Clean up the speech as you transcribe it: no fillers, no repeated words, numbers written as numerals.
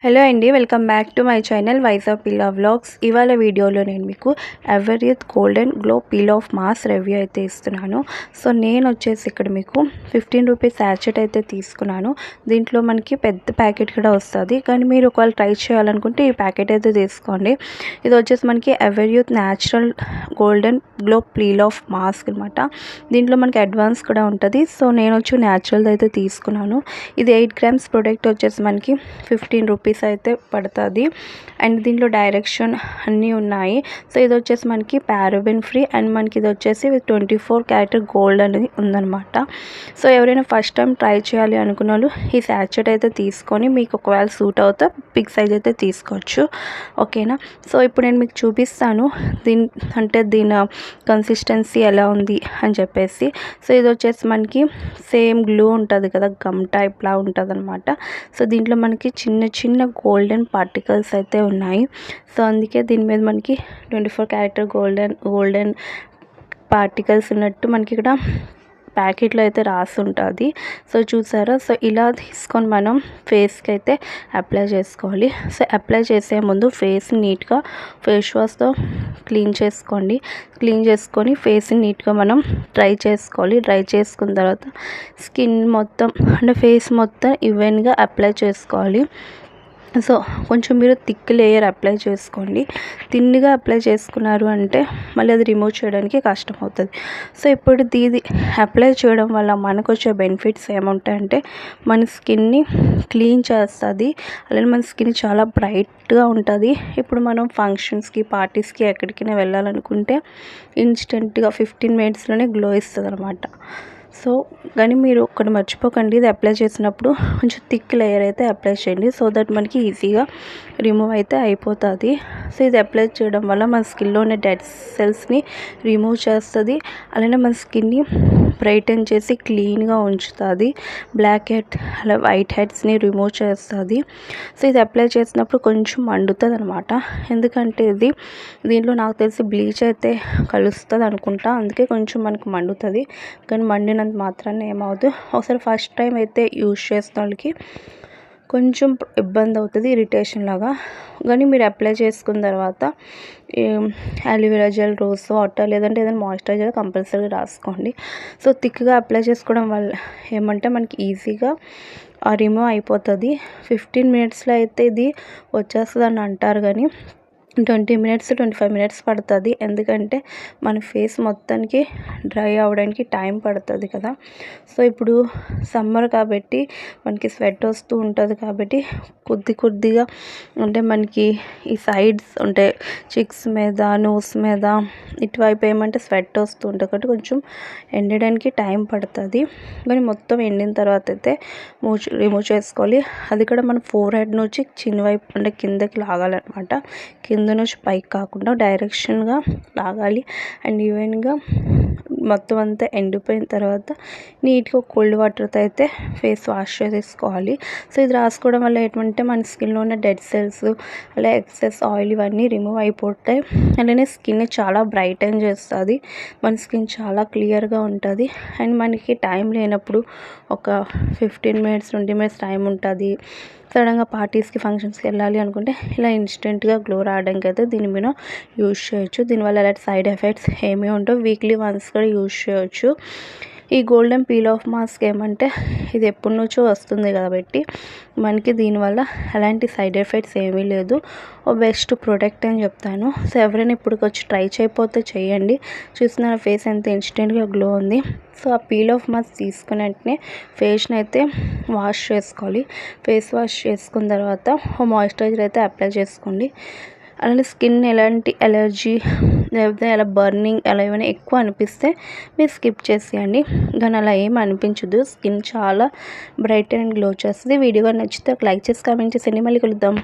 Hello అండి, welcome back to my channel Vizag పిల్లా vlogs. ఇవాళ వీడియోలో నేను మీకు ever youth golden glow peel off mask review అయితే ఇస్తున్నాను. సో నేను వచ్చేసి ఇక్కడ మీకు 15 రూపీస్ శాచెట్ అయితే తీసుకున్నాను. దీంట్లో మనకి పెద్ద ప్యాకెట్ కూడా వస్తుంది, కానీ మీరు ఒకవేళ ట్రై చేయాలనుకుంటే ఈ ప్యాకెట్ అయితే తీసుకోండి. ఇది వచ్చేసి మనకి ever youth natural golden glow peel off mask అనమాట. దీంట్లో మనకి అడ్వాన్స్ కూడా ఉంటుంది. సో నేను వచ్చి న్యాచురల్ అయితే తీసుకున్నాను. ఇది 8 గ్రామ్స్ ప్రోడక్ట్ వచ్చేసి మనకి 15 రూపీస్ అయితే పడుతుంది. అండ్ దీంట్లో డైరెక్షన్ అన్నీ ఉన్నాయి. సో ఇది వచ్చేసి మనకి పారాబెన్ ఫ్రీ అండ్ మనకి ఇది వచ్చేసి 24 క్యారెట్ గోల్డ్ అనేది ఉందన్నమాట. సో ఎవరైనా ఫస్ట్ టైం ట్రై చేయాలి అనుకున్న వాళ్ళు ఈ శాచెట్ అయితే తీసుకొని మీకు ఒకవేళ సూట్ అవుతే బిగ్ సైజ్ అయితే తీసుకోవచ్చు. ఓకేనా. సో ఇప్పుడు నేను మీకు చూపిస్తాను దీని కన్సిస్టెన్సీ ఎలా ఉంది అని చెప్పేసి. సో ఇది వచ్చేసి మనకి సేమ్ గ్లూ ఉంటుంది కదా, గమ్ టైప్లా ఉంటుంది అనమాట. సో దీంట్లో మనకి చిన్న చిన్న గోల్డెన్ పార్టికల్స్ అయితే ఉన్నాయి. సో అందుకే దీని మీద మనకి 24 క్యారెట్ గోల్డెన్ పార్టికల్స్ ఉన్నట్టు మనకి ఇక్కడ ప్యాకెట్లో అయితే రాసి ఉంటుంది. సో చూసారా. సో ఇలా తీసుకొని మనం ఫేస్కి అయితే అప్లై చేసుకోవాలి. సో అప్లై చేసే ముందు ఫేస్ నీట్గా ఫేస్ వాష్తో క్లీన్ చేసుకొని ఫేస్ని నీట్గా మనం డ్రై చేసుకోవాలి. డ్రై చేసుకున్న తర్వాత స్కిన్ మొత్తం అంటే ఫేస్ మొత్తం ఈవెన్గా అప్లై చేసుకోవాలి. సో కొంచెం మీరు థిక్ లేయర్ అప్లై చేసుకోండి. థిన్గా అప్లై చేసుకున్నారు అంటే మళ్ళీ అది రిమూవ్ చేయడానికి కష్టం అవుతుంది. సో ఇప్పుడు ఇది అప్లై చేయడం వల్ల మనకు వచ్చే బెనిఫిట్స్ ఏముంటాయంటే మన స్కిన్ని క్లీన్ చేస్తుంది. అలానే మన స్కిన్ చాలా బ్రైట్గా ఉంటుంది. ఇప్పుడు మనం ఫంక్షన్స్కి పార్టీస్కి ఎక్కడికైనా వెళ్ళాలనుకుంటే ఇన్స్టెంట్గా 15 మినిట్స్లోనే గ్లో ఇస్తుంది అనమాట. సో కానీ మీరు ఒకటి మర్చిపోకండి, ఇది అప్లై చేసినప్పుడు కొంచెం థిక్ లేయర్ అయితే అప్లై చేయండి. సో దట్ మనకి ఈజీగా రిమూవ్ అయితే అయిపోతుంది. సో ఇది అప్లై చేయడం వల్ల మన స్కిన్లో ఉన్న డెడ్ సెల్స్ని రిమూవ్ చేస్తుంది. అలానే మన స్కిన్ని బ్రైటన్ చేసి క్లీన్గా ఉంచుతుంది. బ్లాక్ హెడ్ అలా వైట్ హెడ్స్ని రిమూవ్ చేస్తుంది. సో ఇది అప్లై చేసినప్పుడు కొంచెం మండుతుంది అనమాట. ఎందుకంటే దీంట్లో నాకు తెలిసి బ్లీచ్ అయితే కలుస్తుంది అనుకుంటా, అందుకే కొంచెం మనకు మండుతుంది. కానీ మండినంత మాత్రాన్ని ఏమవుతుంది, ఒకసారి ఫస్ట్ టైం అయితే యూజ్ చేసిన వాళ్ళకి కొంచెం ఇబ్బంది అవుతుంది, ఇరిటేషన్ లాగా. కానీ మీరు అప్లై చేసుకున్న తర్వాత అలోవెరా జెల్, రోజ్ వాటర్ లేదంటే ఏదైనా మాయిశ్చరైజర్ కంపల్సరీగా రాసుకోండి. సో థిక్గా అప్లై చేసుకోవడం వల్ల ఏమంటే మనకి ఈజీగా రిమూవ్ అయిపోతుంది. 15 మినిట్స్లో అయితే ఇది వచ్చేస్తుంది అని అంటారు, కానీ 20 మినిట్స్ 25 మినిట్స్ పడుతుంది. ఎందుకంటే మన ఫేస్ మొత్తానికి డ్రై అవ్వడానికి టైం పడుతుంది కదా. సో ఇప్పుడు సమ్మర్ కాబట్టి మనకి స్వెట్ వస్తూ ఉంటుంది కాబట్టి కొద్దిగా అంటే మనకి ఈ సైడ్స్ అంటే చిక్స్ మీద, నోస్ మీద ఇటువైపు ఏమంటే స్వెట్ వస్తూ ఉంటుంది కాబట్టి కొంచెం ఎండడానికి టైం పడుతుంది. కానీ మొత్తం ఎండిన తర్వాత అయితే రిమూవ్ చేసుకోవాలి. అది కూడా మన ఫోర్ హెడ్ నుంచి చిన్న వైపు అంటే కిందకి లాగాలన్నమాట. కింద నుంచి పైకి కాకుండా డైరెక్షన్గా లాగాలి. అండ్ ఈవెన్గా మొత్తం అంతా ఎండిపోయిన తర్వాత నీట్గా కోల్డ్ వాటర్తో అయితే ఫేస్ వాష్ చేసుకోవాలి. సో ఇది రాసుకోవడం వల్ల ఏంటంటే మన స్కిన్లో ఉన్న డెడ్ సెల్స్ అలా ఎక్సెస్ ఆయిల్ ఇవన్నీ రిమూవ్ అయిపోతాయి. అలానే స్కిన్ చాలా బ్రైటన్ చేస్తుంది. మన స్కిన్ చాలా క్లియర్గా ఉంటుంది. అండ్ మనకి టైం లేనప్పుడు ఒక 15 మినిట్స్ 20 మినిట్స్ టైం ఉంటుంది, సడన్గా పార్టీస్కి ఫంక్షన్స్కి వెళ్ళాలి అనుకుంటే ఇలా ఇన్స్టెంట్గా గ్లో రావడానికి అయితే దీని మీద యూజ్ చేయొచ్చు. దీనివల్ల అలాంటి సైడ్ ఎఫెక్ట్స్ ఏమీ ఉండవు. వీక్లీ వన్స్ కూడా యూజ్ చేయొచ్చు. ఈ గోల్డెన్ పీల్ ఆఫ్ మాస్క్ ఏమంటే ఇది ఎప్పటి నుంచో వస్తుంది కాబట్టి మనకి దీనివల్ల అలాంటి సైడ్ ఎఫెక్ట్స్ ఏమీ లేదు. బెస్ట్ ప్రోడక్ట్ అని చెప్తాను. సో ఎవరైనా ఇప్పటికొచ్చి ట్రై చేయకపోతే చేయండి. చూసిన ఫేస్ ఎంత ఇన్స్టెంట్గా గ్లో ఉంది. సో ఆ పీల్ ఆఫ్ మాస్క్ తీసుకుని వెంటనే ఫేస్ని అయితే వాష్ చేసుకోవాలి. ఫేస్ వాష్ చేసుకున్న తర్వాత మాయిశ్చరైజర్ అయితే అప్లై చేసుకోండి. అలానే స్కిన్ ఎలాంటి ఎలర్జీ లేకపోతే అలా బర్నింగ్ అలా ఏమైనా ఎక్కువ అనిపిస్తే మీరు స్కిప్ చేసేయండి. కానీ అలా ఏమి అనిపించదు. స్కిన్ చాలా బ్రైట్ అండ్ గ్లో చేస్తుంది. వీడియో నచ్చితే ఒక లైక్ చేసి కామెంట్ చేసేయండి. మళ్ళీ కలుద్దాం.